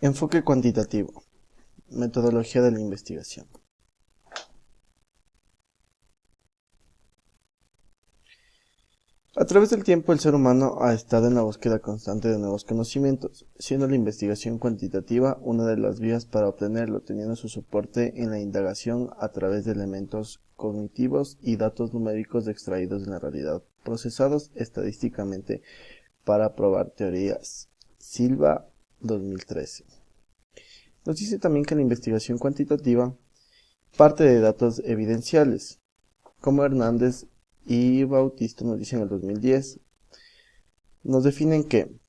Enfoque cuantitativo. Metodología de la investigación. A través del tiempo, el ser humano ha estado en la búsqueda constante de nuevos conocimientos, siendo la investigación cuantitativa una de las vías para obtenerlo, teniendo su soporte en la indagación a través de elementos cognitivos y datos numéricos extraídos de la realidad, procesados estadísticamente para probar teorías. Silva, 2013. Nos dice también que la investigación cuantitativa parte de datos evidenciales, como Hernández y Bautista nos dicen en el 2010. Nos definen que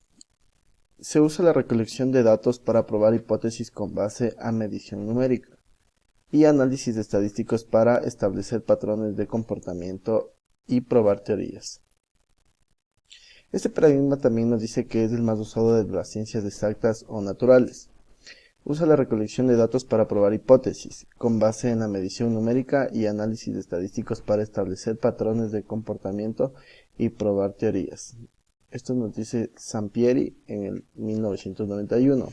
se usa la recolección de datos para probar hipótesis con base a medición numérica y análisis estadísticos para establecer patrones de comportamiento y probar teorías. Este paradigma también nos dice que es el más usado de las ciencias exactas o naturales. Usa la recolección de datos para probar hipótesis, con base en la medición numérica y análisis estadísticos para establecer patrones de comportamiento y probar teorías. Esto nos dice Sampieri en el 1991.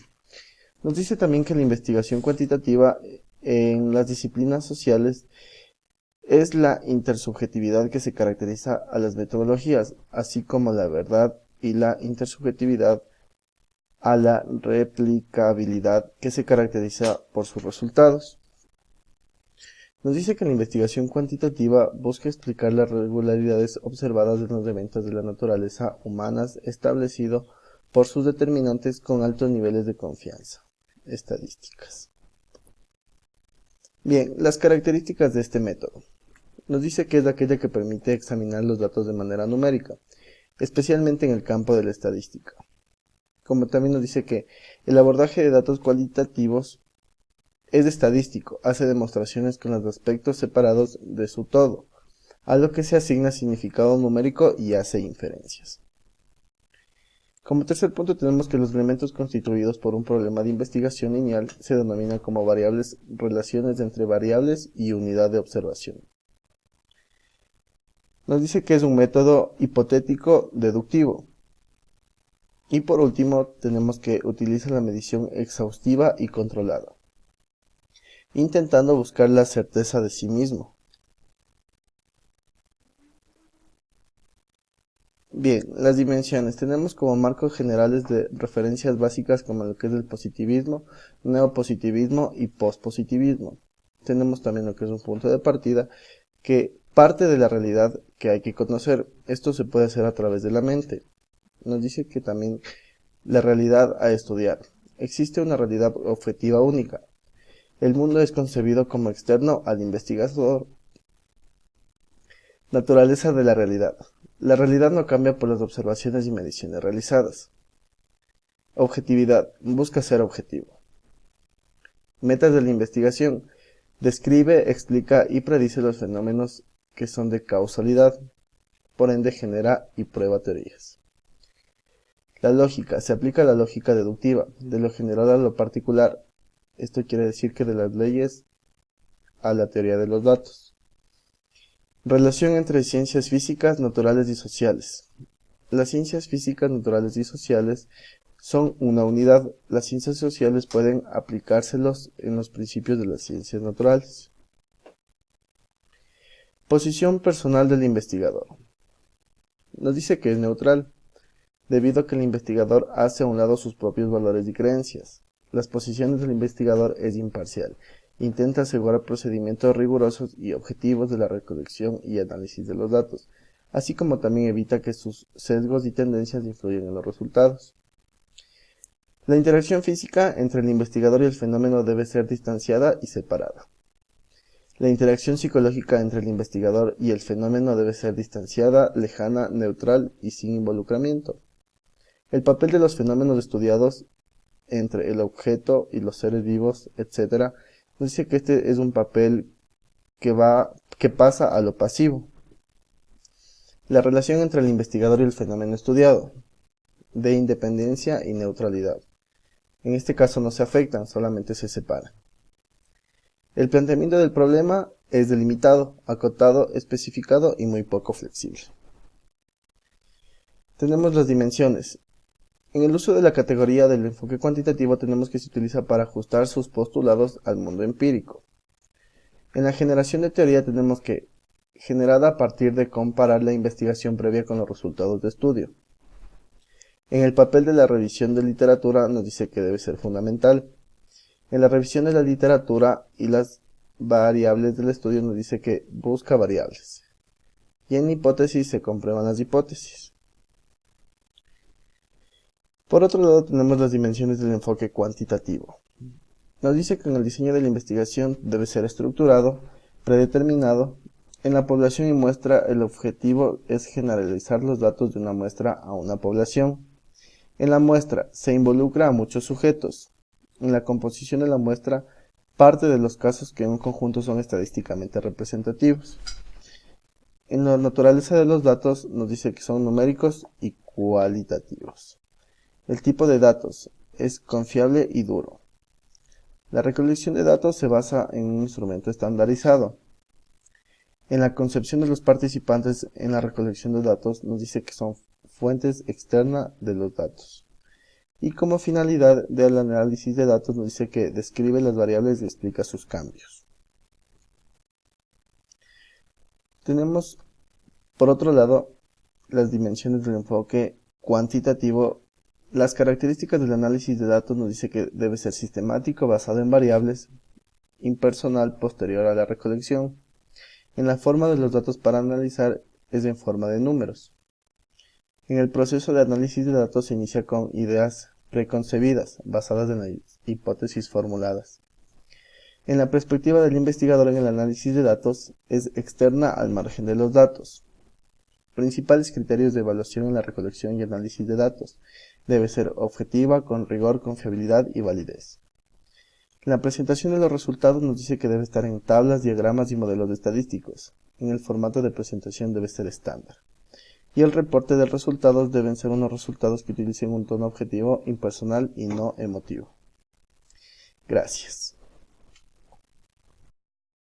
Nos dice también que la investigación cuantitativa en las disciplinas sociales es la intersubjetividad que se caracteriza a las metodologías, así como la verdad y la intersubjetividad a la replicabilidad que se caracteriza por sus resultados. Nos dice que la investigación cuantitativa busca explicar las regularidades observadas en los eventos de la naturaleza humanas establecido por sus determinantes con altos niveles de confianza. Estadísticas. Bien, las características de este método. Nos dice que es aquella que permite examinar los datos de manera numérica, especialmente en el campo de la estadística. Como también nos dice que el abordaje de datos cualitativos es estadístico, hace demostraciones con los aspectos separados de su todo, a lo que se asigna significado numérico y hace inferencias. Como tercer punto tenemos que los elementos constituidos por un problema de investigación lineal se denominan como variables, relaciones entre variables y unidad de observación. Nos dice que es un método hipotético deductivo. Y por último, tenemos que utiliza la medición exhaustiva y controlada, intentando buscar la certeza de sí mismo. Bien, las dimensiones. Tenemos como marcos generales de referencias básicas como lo que es el positivismo, neopositivismo y pospositivismo. Tenemos también lo que es un punto de partida, que parte de la realidad que hay que conocer. Esto se puede hacer a través de la mente. Nos dice que también la realidad a estudiar. Existe una realidad objetiva única. El mundo es concebido como externo al investigador. Naturaleza de la realidad. La realidad no cambia por las observaciones y mediciones realizadas. Objetividad. Busca ser objetivo. Metas de la investigación. Describe, explica y predice los fenómenos que son de causalidad. Por ende genera y prueba teorías. La lógica. Se aplica la lógica deductiva, de lo general a lo particular. Esto quiere decir que de las leyes a la teoría de los datos. Relación entre ciencias físicas, naturales y sociales. Las ciencias físicas, naturales y sociales son una unidad. Las ciencias sociales pueden aplicárselos en los principios de las ciencias naturales. Posición personal del investigador. Nos dice que es neutral, debido a que el investigador hace a un lado sus propios valores y creencias. Las posiciones del investigador es imparcial. Intenta asegurar procedimientos rigurosos y objetivos de la recolección y análisis de los datos, así como también evita que sus sesgos y tendencias influyan en los resultados. La interacción física entre el investigador y el fenómeno debe ser distanciada y separada. La interacción psicológica entre el investigador y el fenómeno debe ser distanciada, lejana, neutral y sin involucramiento. El papel de los fenómenos estudiados entre el objeto y los seres vivos, etc., nos dice que este es un papel que pasa a lo pasivo. La relación entre el investigador y el fenómeno estudiado, de independencia y neutralidad. En este caso no se afectan, solamente se separan. El planteamiento del problema es delimitado, acotado, especificado y muy poco flexible. Tenemos las dimensiones. En el uso de la categoría del enfoque cuantitativo tenemos que se utiliza para ajustar sus postulados al mundo empírico. En la generación de teoría tenemos que generada a partir de comparar la investigación previa con los resultados de estudio. En el papel de la revisión de literatura nos dice que debe ser fundamental. En la revisión de la literatura y las variables del estudio nos dice que busca variables. Y en hipótesis se comprueban las hipótesis. Por otro lado tenemos las dimensiones del enfoque cuantitativo. Nos dice que en el diseño de la investigación debe ser estructurado, predeterminado. En la población y muestra el objetivo es generalizar los datos de una muestra a una población. En la muestra se involucra a muchos sujetos. En la composición de la muestra parte de los casos que en un conjunto son estadísticamente representativos. En la naturaleza de los datos nos dice que son numéricos y cualitativos. El tipo de datos es confiable y duro. La recolección de datos se basa en un instrumento estandarizado. En la concepción de los participantes en la recolección de datos nos dice que son fuentes externas de los datos. Y como finalidad del análisis de datos nos dice que describe las variables y explica sus cambios. Tenemos, por otro lado, las dimensiones del enfoque cuantitativo. Las características del análisis de datos nos dice que debe ser sistemático, basado en variables, impersonal, posterior a la recolección. En la forma de los datos para analizar es en forma de números. En el proceso de análisis de datos se inicia con ideas preconcebidas, basadas en las hipótesis formuladas. En la perspectiva del investigador en el análisis de datos es externa al margen de los datos. Principales criterios de evaluación en la recolección y análisis de datos. Debe ser objetiva, con rigor, confiabilidad y validez. La presentación de los resultados nos dice que debe estar en tablas, diagramas y modelos estadísticos. En el formato de presentación debe ser estándar. Y el reporte de resultados deben ser unos resultados que utilicen un tono objetivo, impersonal y no emotivo. Gracias.